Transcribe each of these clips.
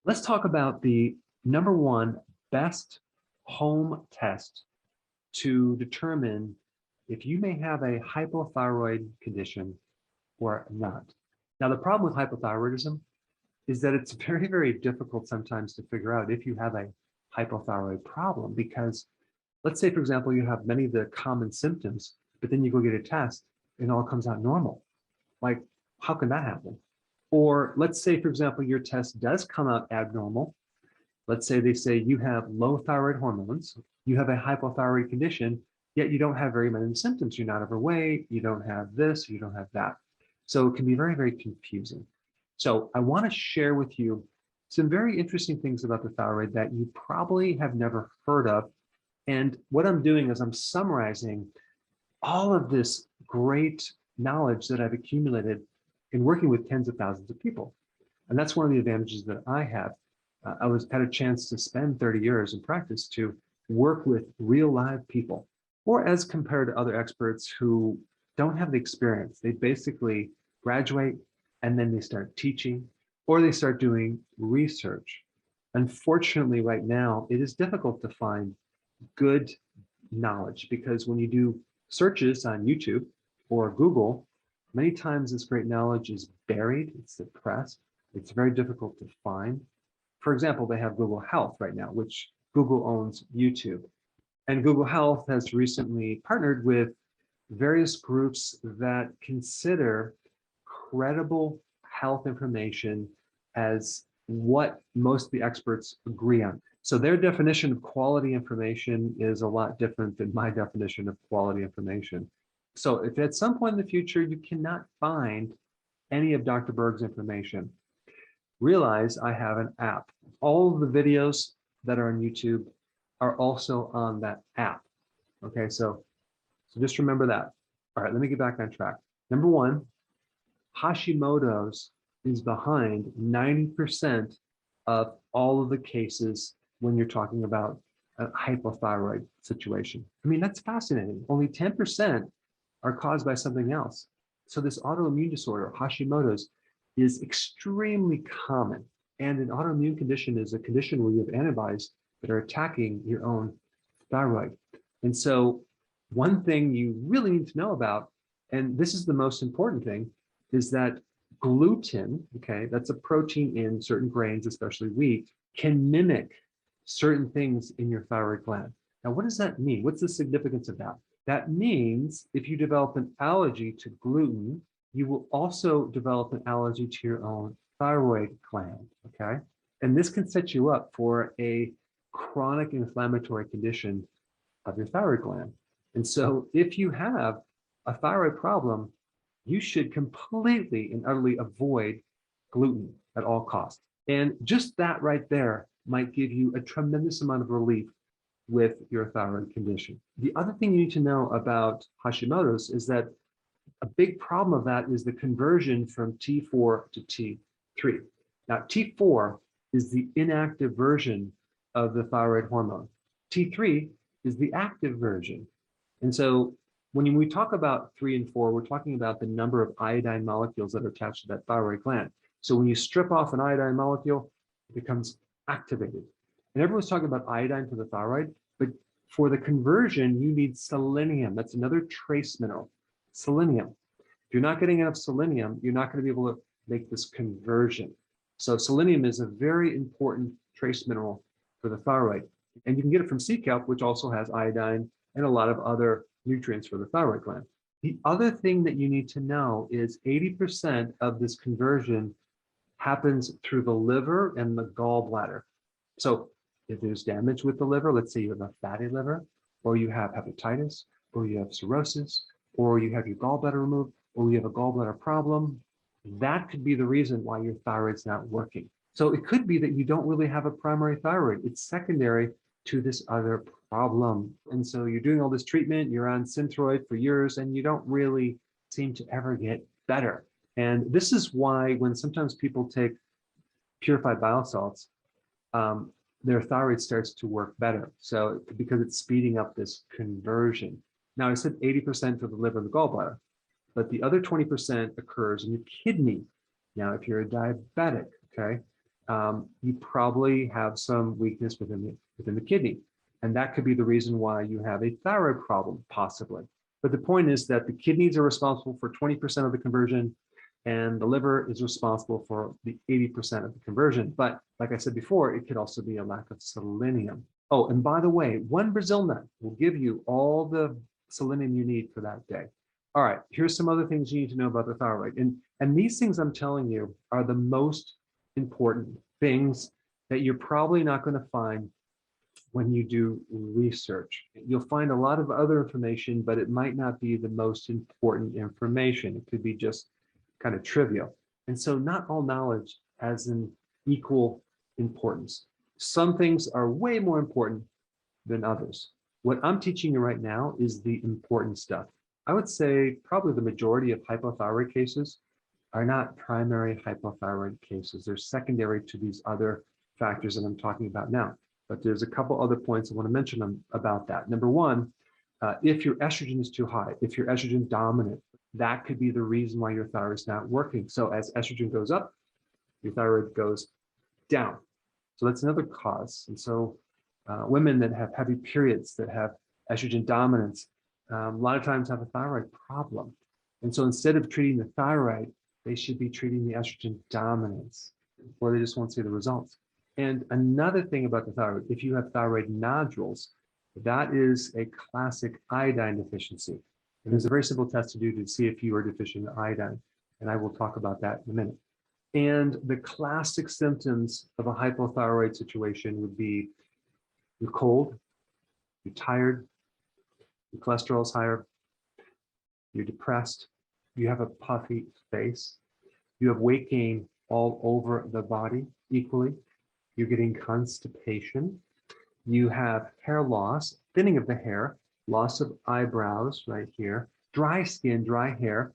Let's talk about the number one best home test to determine if you may have a hypothyroid condition or not. Now, the problem with hypothyroidism is that it's very, very difficult sometimes to figure out if you have a hypothyroid problem because let's say, for example, you have many of the common symptoms, but then you go get a test and it all comes out normal. Like, how can that happen? Or let's say, for example, your test does come out abnormal. Let's say they say you have low thyroid hormones, you have a hypothyroid condition, yet you don't have very many symptoms. You're not overweight, you don't have this, you don't have that. So it can be very, very confusing. So I want to share with you some very interesting things about the thyroid that you probably have never heard of. And what I'm doing is I'm summarizing all of this great knowledge that I've accumulated in working with tens of thousands of people. And that's one of the advantages that I have. I had a chance to spend 30 years in practice to work with real live people, or as compared to other experts who don't have the experience. They basically graduate and then they start teaching or they start doing research. Unfortunately, right now, it is difficult to find good knowledge because when you do searches on YouTube or Google, many times this great knowledge is buried, it's suppressed, it's very difficult to find. For example, they have Google Health right now, which Google owns YouTube. And Google Health has recently partnered with various groups that consider credible health information as what most of the experts agree on. So their definition of quality information is a lot different than my definition of quality information. So if at some point in the future you cannot find any of Dr. Berg's information, realize I have an app. All of the videos that are on YouTube are also on that app. Okay, so just remember that. All right, let me get back on track. Number one, Hashimoto's is behind 90% of all of the cases when you're talking about a hypothyroid situation. I mean, that's fascinating. Only 10% are caused by something else. So this autoimmune disorder, Hashimoto's, is extremely common. And an autoimmune condition is a condition where you have antibodies that are attacking your own thyroid. And so one thing you really need to know about, and this is the most important thing, is that gluten, okay, that's a protein in certain grains, especially wheat, can mimic certain things in your thyroid gland. Now, what does that mean? What's the significance of that? That means if you develop an allergy to gluten, you will also develop an allergy to your own thyroid gland, okay? And this can set you up for a chronic inflammatory condition of your thyroid gland. And so if you have a thyroid problem, you should completely and utterly avoid gluten at all costs. And just that right there might give you a tremendous amount of relief with your thyroid condition. The other thing you need to know about Hashimoto's is that a big problem of that is the conversion from T4 to T3. Now, T4 is the inactive version of the thyroid hormone. T3 is the active version. And so when we talk about 3 and 4, we're talking about the number of iodine molecules that are attached to that thyroid gland. So when you strip off an iodine molecule, it becomes activated. And everyone's talking about iodine for the thyroid, but for the conversion, you need selenium. That's another trace mineral, selenium. If you're not getting enough selenium, you're not going to be able to make this conversion. So selenium is a very important trace mineral for the thyroid. And you can get it from sea kelp, which also has iodine and a lot of other nutrients for the thyroid gland. The other thing that you need to know is 80% of this conversion happens through the liver and the gallbladder. So if there's damage with the liver, let's say you have a fatty liver, or you have hepatitis, or you have cirrhosis, or you have your gallbladder removed, or you have a gallbladder problem, that could be the reason why your thyroid's not working. So it could be that you don't really have a primary thyroid. It's secondary to this other problem. And so you're doing all this treatment, you're on Synthroid for years, and you don't really seem to ever get better. And this is why when sometimes people take purified bile salts, their thyroid starts to work better. So because it's speeding up this conversion. Now I said 80% for the liver and the gallbladder, but the other 20% occurs in your kidney. Now, if you're a diabetic, okay, you probably have some weakness within the kidney. And that could be the reason why you have a thyroid problem, possibly. But the point is that the kidneys are responsible for 20% of the conversion, and the liver is responsible for the 80% of the conversion. But like I said before, it could also be a lack of selenium. Oh, and by the way, one Brazil nut will give you all the selenium you need for that day. All right, here's some other things you need to know about the thyroid. And these things I'm telling you are the most important things that you're probably not going to find when you do research. You'll find a lot of other information, but it might not be the most important information. It could be just kind of trivial. And so not all knowledge has an equal importance. Some things are way more important than others. What I'm teaching you right now is the important stuff. I would say probably the majority of hypothyroid cases are not primary hypothyroid cases. They're secondary to these other factors that I'm talking about now. But there's a couple other points I want to mention about that. Number one, if your estrogen is too high, if you're estrogen dominant, that could be the reason why your thyroid is not working. So as estrogen goes up, your thyroid goes down. So that's another cause. And so women that have heavy periods, that have estrogen dominance, a lot of times have a thyroid problem. And so instead of treating the thyroid, they should be treating the estrogen dominance, or they just won't see the results. And another thing about the thyroid, if you have thyroid nodules, that is a classic iodine deficiency. And there's a very simple test to do to see if you are deficient in iodine. And I will talk about that in a minute. And the classic symptoms of a hypothyroid situation would be you're cold, you're tired, your cholesterol is higher, you're depressed, you have a puffy face, you have weight gain all over the body equally, you're getting constipation, you have hair loss, thinning of the hair, loss of eyebrows right here, dry skin, dry hair,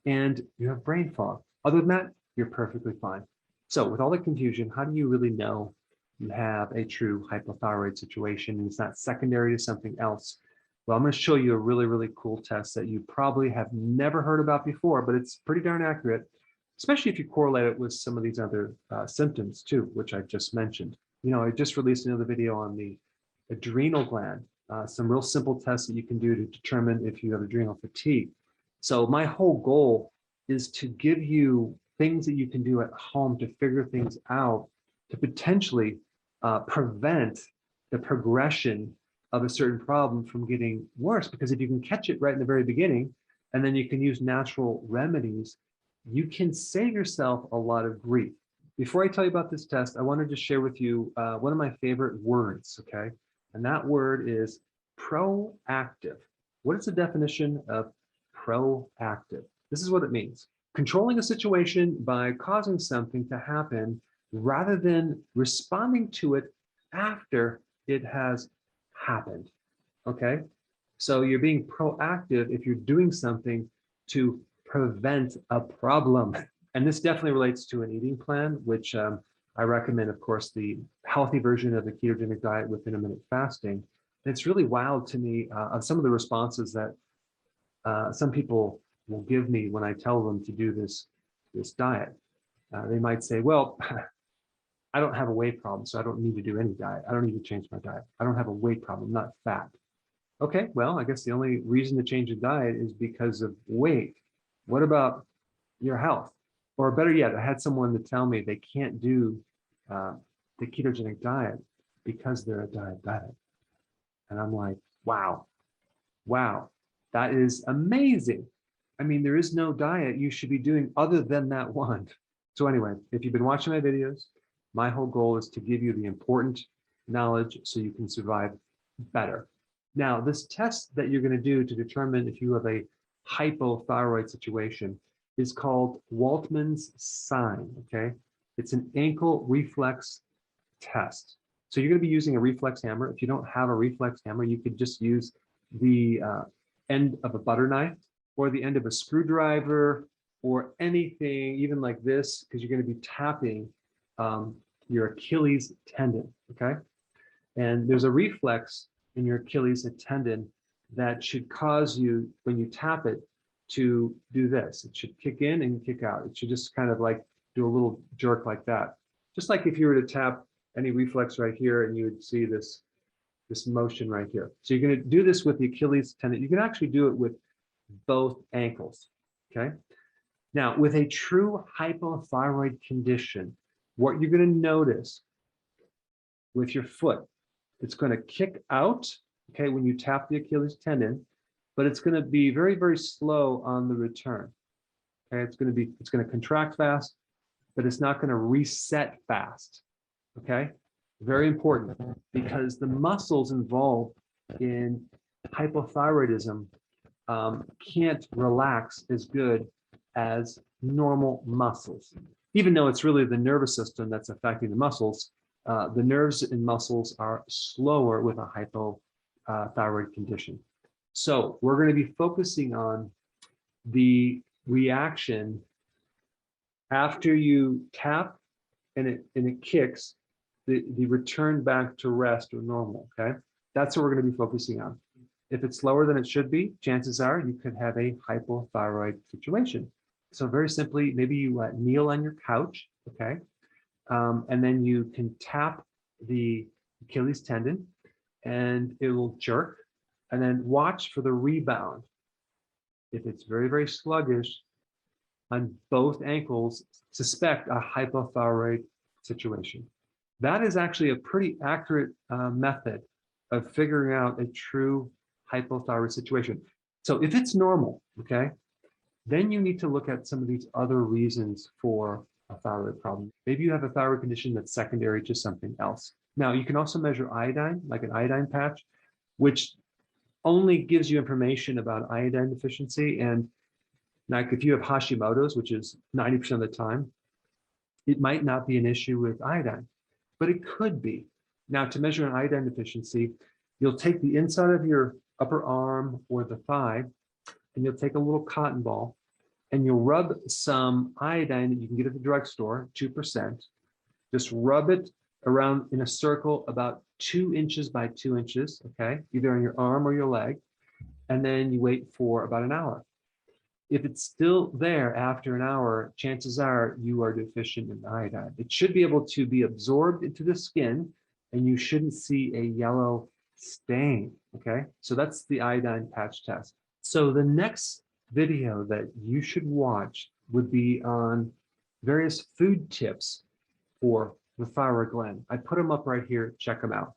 and you have brain fog. Other than that, you're perfectly fine. So with all the confusion, how do you really know you have a true hypothyroid situation and it's not secondary to something else? Well, I'm going to show you a really, really cool test that you probably have never heard about before, but it's pretty darn accurate, especially if you correlate it with some of these other symptoms too, which I just mentioned. You know, I just released another video on the adrenal gland, some real simple tests that you can do to determine if you have adrenal fatigue. So my whole goal is to give you things that you can do at home to figure things out, to potentially prevent the progression of a certain problem from getting worse. Because if you can catch it right in the very beginning, and then you can use natural remedies, you can save yourself a lot of grief. Before I tell you about this test, I wanted to share with you one of my favorite words, okay? And that word is proactive. What is the definition of proactive? This is what it means. Controlling a situation by causing something to happen rather than responding to it after it has happened, okay? So you're being proactive if you're doing something to prevent a problem. And this definitely relates to an eating plan, which I recommend, of course, the healthy version of the ketogenic diet with intermittent fasting. And it's really wild to me of some of the responses that some people will give me when I tell them to do this diet. They might say, well, I don't have a weight problem, so I don't need to do any diet. I don't need to change my diet. I don't have a weight problem, I'm not fat. Okay, well, I guess the only reason to change a diet is because of weight. What about your health? Or better yet, I had someone to tell me they can't do the ketogenic diet because they're a diabetic. And I'm like, wow, that is amazing. I mean, there is no diet you should be doing other than that one. So anyway, if you've been watching my videos, my whole goal is to give you the important knowledge so you can survive better. Now, this test that you're going to do to determine if you have a hypothyroid situation is called Waltman's sign, okay? It's an ankle reflex test. So you're going to be using a reflex hammer. If you don't have a reflex hammer, you could just use the end of a butter knife or the end of a screwdriver or anything, even like this, because you're going to be tapping your Achilles tendon, okay? And there's a reflex in your Achilles tendon that should cause you, when you tap it, to do this. It should kick in and kick out. It should just kind of like do a little jerk like that. Just like if you were to tap any reflex right here and you would see this motion right here. So you're going to do this with the Achilles tendon. You can actually do it with both ankles, okay? Now, with a true hypothyroid condition, what you're going to notice with your foot, it's going to kick out, okay, when you tap the Achilles tendon, but it's going to be very, very slow on the return. Okay, it's going to contract fast, but it's not going to reset fast. Okay, very important, because the muscles involved in hypothyroidism can't relax as good as normal muscles. Even though it's really the nervous system that's affecting the muscles, the nerves and muscles are slower with a hypothyroid condition. So we're going to be focusing on the reaction after you tap and it kicks, the return back to rest or normal, okay? That's what we're going to be focusing on. If it's slower than it should be, chances are you could have a hypothyroid situation. So very simply, maybe you kneel on your couch, okay? And then you can tap the Achilles tendon and it will jerk, and then watch for the rebound. If it's very, very sluggish on both ankles, suspect a hypothyroid situation. That is actually a pretty accurate method of figuring out a true hypothyroid situation. So if it's normal, okay, then you need to look at some of these other reasons for a thyroid problem. Maybe you have a thyroid condition that's secondary to something else. Now, you can also measure iodine, like an iodine patch, which only gives you information about iodine deficiency. And like if you have Hashimoto's, which is 90% of the time, it might not be an issue with iodine, but it could be. Now, to measure an iodine deficiency, you'll take the inside of your upper arm or the thigh, and you'll take a little cotton ball, and you'll rub some iodine that you can get at the drugstore, 2%. Just rub it around in a circle about 2 inches by 2 inches, okay, either on your arm or your leg, and then you wait for about an hour. If it's still there after an hour, chances are you are deficient in iodine. It should be able to be absorbed into the skin, and you shouldn't see a yellow stain, okay? So that's the iodine patch test. So the next video that you should watch would be on various food tips for the thyroid gland. I put them up right here, check them out.